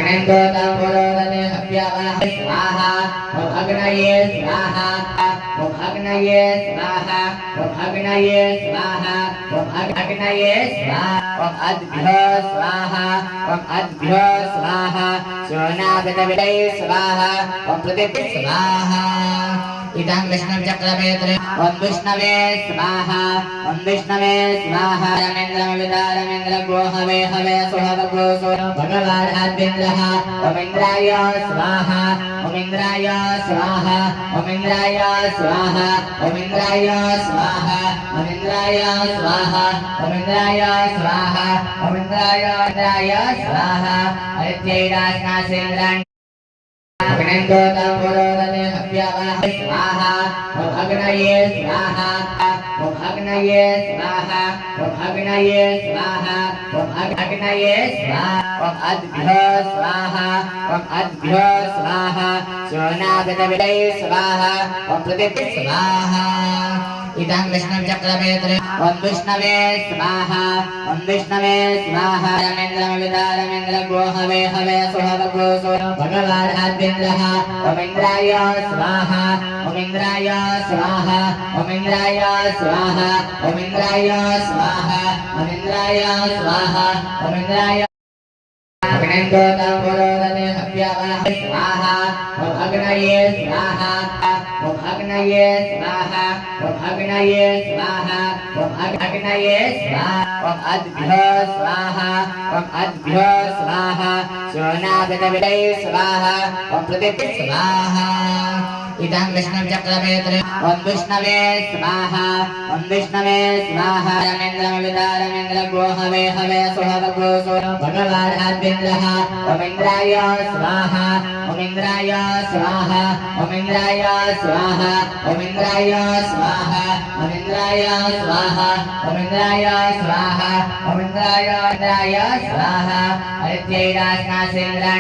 अग्निंदोतांबरोदने हव्यावाह स्वाहा ओम अग्नये स्वाहा ओम अग्नये स्वाहा ओम अग्नये स्वाहा ओम अग्नये स्वाहा ओम अद्भ्यो स्वाहा ओम अद्भ्यो स्वाहा सोनागतविदये स्वाहा ओम पृथिवी स्वाहा इदं विष्णु चक्रवेत्रे ओम विष्णवे स्वाहा ओम विष्णवे स्वाहा रमेन्द्र गोहवे हवे सुहवगो भगवान् आद्यन्द्रः ओम इंद्राय स्वाहा ओम इंद्राय स्वाहा ओम इंद्राय स्वाहा ओम इंद्राय स्वाहा ओम इंद्राय स्वाहा ओम इंद्राय स्वाहा ओम इंद्राय स्वाहा अरित्यैरास्नासेन्द्रान् अग्निंदोतांबरोदने हव्यावाह स्वाहा ओम अग्नये स्वाहा ओम अग्नये स्वाहा ओम अग्नये स्वाहा ओम अग्नये स्वाहा ओम अद्भ्यो स्वाहा ओम अद्भ्यो स्वाहा सोनागतविदये स्वाहा ओम पृथिवी स्वाहा इदं विष्णु चक्रवेत्रे ओम विष्णवे स्वाहा ओम विष्णवे स्वाहा रमेन्द्र गोहवे हवे सुहवगो भगवान् आद्यन्द्रः ओम इंद्राय स्वाहा ओम इंद्राय स्वाहा ओम इंद्राय स्वाहा ओम इंद्राय स्वाहा ओम इंद्राय स्वाहा ओम इंद्राय अग्निंदोतांबरोदने हव्यावाह स्वाहा ओम अग्नये स्वाहा ओम अग्नये स्वाहा ओम अग्नये स्वाहा ओम अग्नये स्वाहा ओम अद्भ्यो स्वाहा ओम अद्भ्यो स्वाहा सोनागतविदये स्वाहा ओम पृथिवी स्वाहा इदं विष्णु चक्रवेत्रे ओम विष्णवे स्वाहा ओम विष्णवे स्वाहा रमेन्द्र गोहवे हवे सुहवगो भगवान् आद्यन्द्रः ओम इंद्राय स्वाहा ओम इंद्राय स्वाहा ओम इंद्राय स्वाहा ओम इंद्राय स्वाहा ओम इंद्राय स्वाहा ओम इंद्राय स्वाहा ओम इंद्राय स्वाहा अरित्यैरास्नासेन्द्रान्